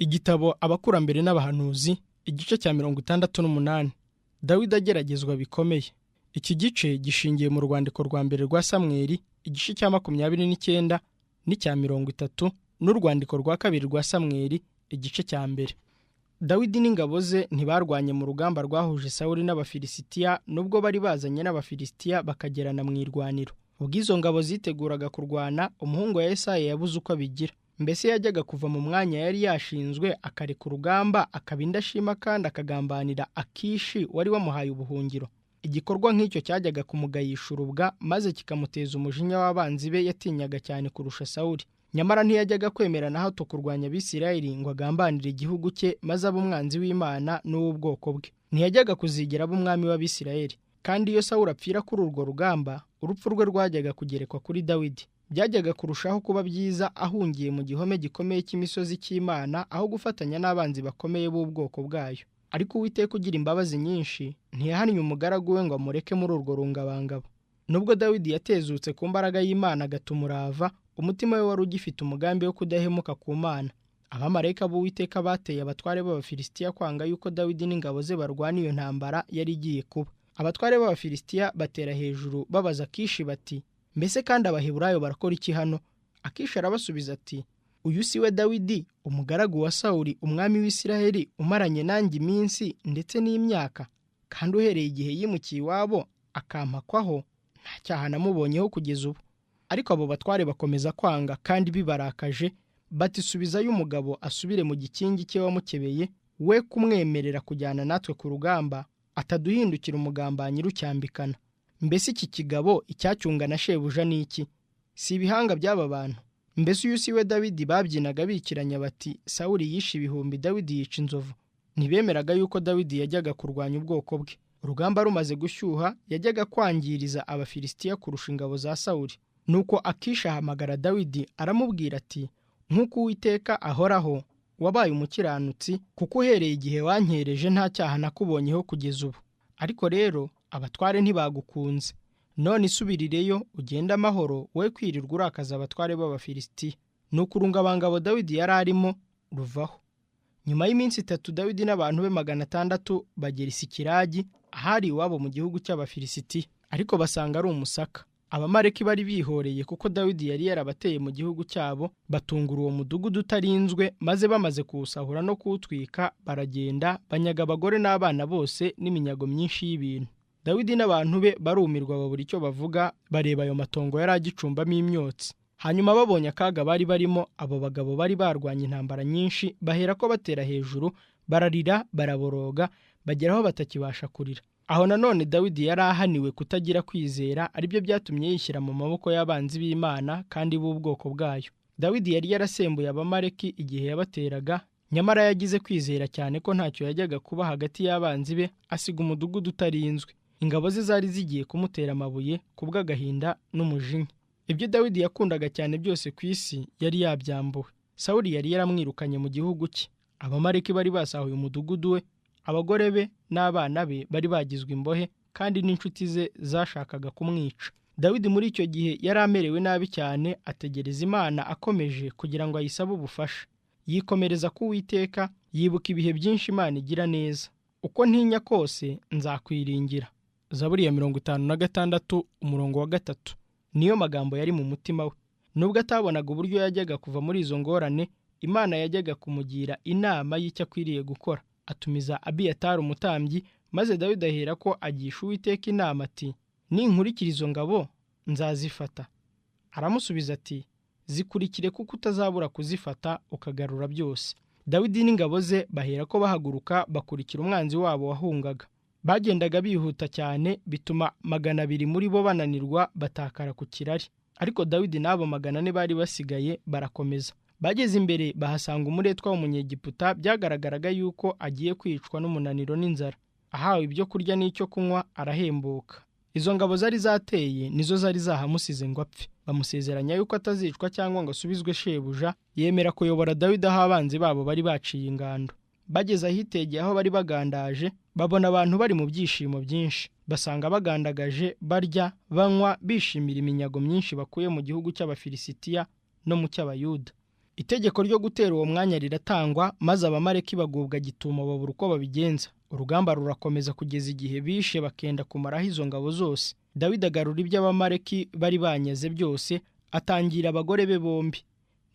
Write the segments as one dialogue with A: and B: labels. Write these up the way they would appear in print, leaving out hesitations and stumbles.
A: Igitabo Abakurambere n'Abahanuzi, igice cya 68. Dawidi ageragezwa bikomeye. Iki gice gishingiye mu rwandiko rwa mbere rwa Samweli, igice cya 29 n'icya 30, n'urwandiko rwa kabiri rwa Samweli, igice cya mbere. Dawidi n'ingabo ze ntibarwanye mu rugamba rwahuje Sawuli n'Abafilisitiya, nubwo bari bazanye n'Abafilisitiya bakagerana mu irwaniro. Ubwo izo ngabo ziteguraga kurwana, umuhungu wa Yesayi yabuze uko abigira. Mbese yajyaga kuva mu mwanya yari yashinzwe akareka urugamba, akaba indashima kandi akagambanira Akishi wari wamuhaye ubuhungiro. Igikorwa nk'icyo cyajyaga kumugayisha urubwa, maze kikamuteza umujinya w'abanzi be yatinyaga cyane kurusha Sawuli. Nyamara ntiyajyaga kwemera na hato kurwanya Abisirayeli ngo agambanire igihugu cye, maze abe umwanzi w'Imana n'uw'ubwoko bwe. Ntiyajyaga kuzigera aba umwami w'Abisirayeli. Kandi iyo Sawuli apfira kuri urwo rugamba, urupfu rwe rwajyaga kugerekwa kuri Dawidi. Byajyaga kurushaho kuba byiza ahungiye mu gihome gikomeye cy'imisozi cy'Imana, aho gufatanya n'abanzi bakomeye b'ubwoko bwayo. Ariko Uwiteka ugira imbabazi nyinshi ntiyahannye umugaragu we ngo amureke muri urwo rungabangabo. Nubwo Dawidi yatezutse ku mbaraga y'Imana agata umurava, umutima we wari ugifite umugambi wo kudahemuka ku Mana. Abamarayika b'Uwiteka bateye abatware b'Abafilisitiya kwanga yuko Dawidi n'ingabo ze barwana iyo ntambara yari igiye kuba. Abatware b'Abafilisitiya batera hejuru babaza Akishi bati, mbese kandi Abaheburayo barakora iki hano? Akishi arabasubiza ati, uyu si we Dawidi, umugaragu wa Sawuli umwami w'Isiraheli, umaranye nanjye iminsi ndetse n'imyaka, kandi uhereye igihe yimukiye iwabo akampakwaho, nta cyaha namubonyeho kugeza ubu. Ariko abo batware bakomeza kwanga kandi bibarakaje, bati subizayo umugabo asubire mu gikingi cye wamukebeye, we kumwemerera kujyana natwe ku rugamba, ataduhindukira umugambanyi rucyambikana. Mbese iki kigabo icyacyunga na shebuja ni iki? Si ibihanga by'aba bantu? Mbese uyu si we Dawidi babyinaga bikiranya bati, Sawuli yishe ibihumbi, Dawidi yica inzovu? Ntibemeraga yuko Dawidi yajyaga kurwanya ubwoko bwe. Urugamba rumaze gushyuha, yajyaga kwangiriza Abafilisitiya kurusha ingabo za Sawuli. Nuko Akishi ahamagara Dawidi aramubwira ati, nk'uko Uwiteka ahoraho, wabaye umukiranutsi, kuko uhereye igihe wankereje nta cyaha nakubonyeho kugeza ubu. Ariko rero abatware ntibagukunze. None isubirireyo ugende amahoro, we kwirirwa urakaza abatware b'Abafilisitiya. Nuko urungabangabo Dawidi yari arimo ruvaho. Nyuma y'iminsi 3 Dawidi n'abantu be 600 bagera i Sikilagi, ahari iwabo mu gihugu cy'Abafilisitiya. Ariko basanga ari umusaka. Abamaleki bari bihoreye kuko Dawidi yari yarabateye mu gihugu cyabo, batungura uwo mudugudu utarinzwe, maze bamaze kuwusahura no kuwutwika baragenda, banyaga abagore n'abana bose n'iminyago myinshi y'ibintu. Dawidi n'abantu be barumirwa babura icyo bavuga, bareba ayo matongo yari agicumbamo imyotsi. Hanyuma babonye akaga bari barimo, abo bagabo bari barwanya intambara nyinshi, bahera ko batera hejuru, bararira, baraboroga, bageraho batakibasha kurira. Aho nanone Dawidi yari ahaniwe kutagira kwizera, aribyo byatumye yishyira mu maboko y'abanzi b'Imana kandi b'ubwoko bwayo. Dawidi yari yarasembuye Abamaleki igihe yabateraga, nyamara yagize kwizera cyane ko ntacyo yajyaga kuba hagati y'abanzi be, asiga umudugudu utarinzwe. Ingabo ze zari zigiye kumutera amabuye kubw'agahinda n'umujinya. Ibyo Dawidi yakundaga cyane byose ku isi yari yabyambuwe. Sawuli yari yaramwirukanye mu gihugu cye. Abamaleki bari basahuye umudugudu we, abagore be n'abana be bari bagizwe imbohe, kandi n'inshuti ze zashakaga kumwica. Dawidi muri icyo gihe yari amerewe nabi cyane, ategereza Imana akomeje kugira ngo ayisabe ubufasha. Yikomereza ku Uwiteka, yibuka ibihe byinshi Imana igira neza. Uko ntinya kose nzakwiringira. Zaburi ya 56 umurongo wa 3. Niyo magambo yari mu mutima we. Nubwo atabonaga uburyo yajyaga kuva muri izo ngorane, Imana yajyaga kumugira inama y'icyo akwiriye gukora. Atumiza Abiyatari umutambyi, maze Dawidi ahera ko agisha Uwiteka inama ati, ninkurikira izo ngabo nzazifata. Aramusubiza ati, zikurikire kuko utazabura kuzifata ukagarura byose. Dawidi n'ingabo ze bahera ko bahaguruka bakurikira umwanzi wabo wahungaga. Bagendaga bihuta cyane, bituma 200 muri bo bananirwa batakara ku kirari. Ariko Dawidi n'abo 400 bari basigaye barakomeza. Bageze imbere bahasanga umuretwa w'umunyegiputa, byagaragaraga yuko agiye kwicwa n'umunaniro n'inzara. Ahawe ibyo kurya n'icyo kunywa arahembuka. Izo ngabo zari zateye nizo zari zahamusize ngo apfe. Bamusezeranya yuko atazicwa cyangwa ngo asubizwe shebuja, yemera kuyobora Dawidi aho abanzi babo bari baciye ingando. Bageze ahitegeye aho bari bagandaje, babona abantu bari mu byishimo byinshi. Basanga bagandagaje, barya, banywa, bishimira iminyago myinshi bakuye mu gihugu cy'Abafilisitiya no mu cy'Abayuda. Itegeko ryo gutera uwo mwanya riratangwa, maze abamaleki bagubwa gitumo babura uko babigenza. Urugamba rurakomeza kugeza igihe bishe bakenda kumaraho izo ngabo zose. Dawidi agarura ibyo abamaleki bari banyaze byose, atangira abagore be bombi.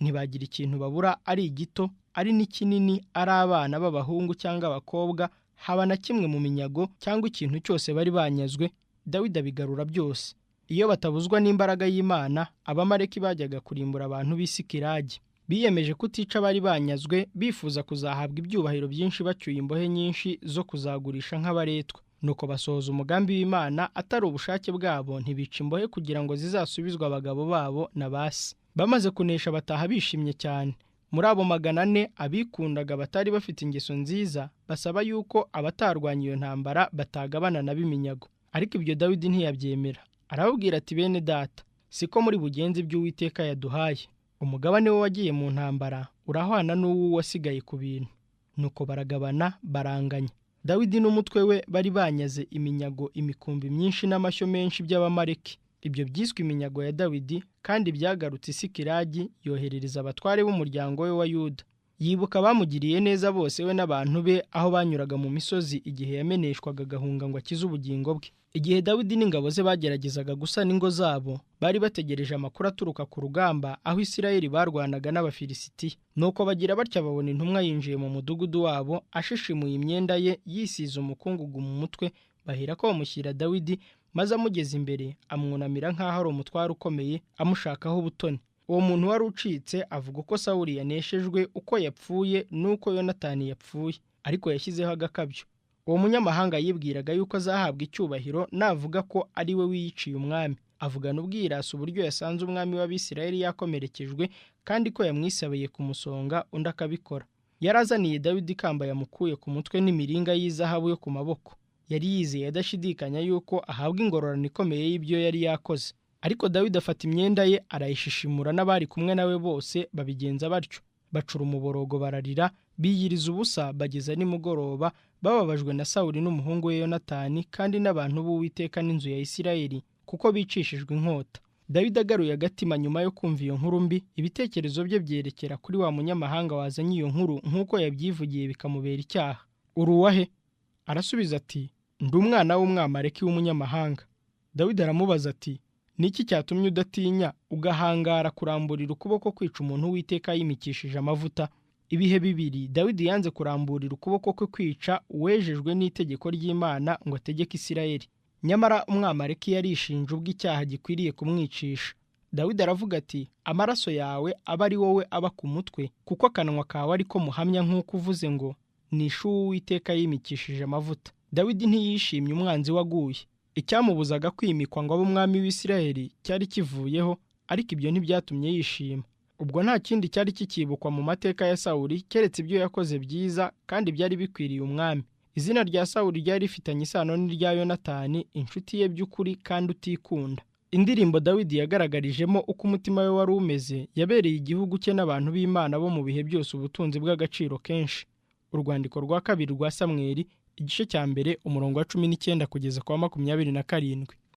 A: Ntibagira ikintu babura, ari igito ari n'ikinini, ari abana b'abahungu cyangwa abakobwa, haba na kimwe mu minyago cyangwa ikintu cyose bari banyazwe, Dawidi abigarura byose. Iyo batabuzwa n'imbaraga y'Imana, abamaleki bajyaga kurimbura abantu b'i Sikilagi. Biyemeje kutica abari banyazwe, bifuza kuzahabwa ibyubahiro byinshi bacyuye imbohe nyinshi zo kuzagurisha nk'abaretwa. Nuko basohoza umugambi w'Imana atari ubushake bwabo, ntibica imbohe kugira ngo zizasubizwe abagabo babo na basi. Bamaze kunesha bataha bishimye cyane. Muri abo 400 abikundaga batari bafite ingeso nziza basaba yuko abatarwanya iyo ntambara batagabana na b'iminyago. Ariko ibyo Dawidi ntiyabyemera. Arababwira ati, bene data, siko muri bugenzi by'Uwiteka yaduhaye. Umugabane we wagiye mu ntambara urahwana n'uwo wasigaye ku bintu. Nuko baragabana baranganya. Dawidi n'umutwe we bari banyaze iminyago imikumbi myinshi n'amashyo menshi by'abamaleki. Ibyo byiswe iminyago ya Dawidi, kandi byagarutse i Sikilagi, yoherereza abatware b'umuryango we wa Yuda. Yibuka bamugiriye neza bose we n'abantu be aho banyuraga mu misozi igihe yameneshwaga agahunga ngo akize ubugingo bwe. Igihe Dawidi n'ingabo ze bageragezaga gusana ingo zabo, bari bategereje amakuru aturuka ku rugamba aho Isirayeli barwanaga n'Abafilisitiya. Nuko bagira batya babona intumwa yinjiye mu mudugudu wabo, ashishimuye imyenda ye, yisize umukungugu mu mutwe. Bahera ko bamushyira Dawidi, maze amugeze imbere amwunamira nk'aho ari umutware ukomeye, amushakaho ubutoni. Uwo muntu wari ucitse avuga uko Sawuli yaneshejwe, uko yapfuye n'uko Yonatani yapfuye, ariko yashyizeho agakabyo. Uwo munyamahanga yibwiraga yuko azahabwa icyubahiro navuga ko ari we wiyiciye umwami. Avugana ubwirasi uburyo yasanze umwami w'Abisirayeli yakomerekejwe, kandi ko yamwisabiye kumusonga, undi akabikora. Yarazaniye Dawidi ikamba yamukuye ku mutwe n'imiringa y'izahabu yo ku maboko. Yari yizeye adashidikanya yuko ahabwa ingororano ikomeye y'ibyo yari yakoze. Ariko Dawidi afata imyenda ye arayishishimura, n'abari kumwe nawe bose babigenza batyo. Bacura umuborogo bararira, biyiriza ubusa bageza nimugoroba, bababajwe na Sawuli n'umuhungu we Yonatani, kandi n'abantu b'Uwiteka n'inzu ya Isirayeli, kuko bicishijwe inkota. Dawidi agaruye agatima nyuma yo kumva iyo nkuru mbi, ibitekerezo bye byerekera kuri wa munyamahanga wazanye iyo nkuru, nk'uko yabyivugiye bikamubera icyaha. Uruwahe? Arasubiza ati, ndi umwana w'umwamaleki w'umunyamahanga. Dawidi aramubaza ati, niki cyatumye udatinya ugahangara kuramburira ukuboko kwica umuntu Uwiteka yimikishije amavuta? Ibihe bibiri Dawidi yanze kuramburira ukuboko kwe kwica uwejejwe n'itegeko ry'Imana ngo ategeke Isirayeli. Nyamara umwamaleki yarishinje ubw'icyaha gikwiriye kumwicisha. Dawidi aravuga ati, amaraso yawe aba ari wowe aba ku mutwe, kuko akanwa kawe ariko muhamya nk'uko uvuze ngo nishe Uwiteka yimikishije amavuta. Dawidi ntiyishimye umwanzi waguye. Icyamubuzaga kwimikwa ngo abe umwami w'Isirayeli cyari kivuyeho, ariko ibyo ntibyatumye yishima. Ubwo nta kindi cyari kikibukwa mu mateka ya Sawuli keretse ibyo yakoze byiza kandi byari bikwiriye umwami. Izina rya Sawuli ryari rifitanye isano n'irya Yonatani, inshuti ye by'ukuri kandi utikunda. Indirimbo Dawidi yagaragarijemo uko umutima we wari umeze yabereye igihugu cye n'abantu b'Imana bo mu bihe byose ubutunzi bw'agaciro kenshi. Urwandiko rwa kabiri rwa Samweli, igice cya mbere, umurongo wa 19 kugeza kwa 27.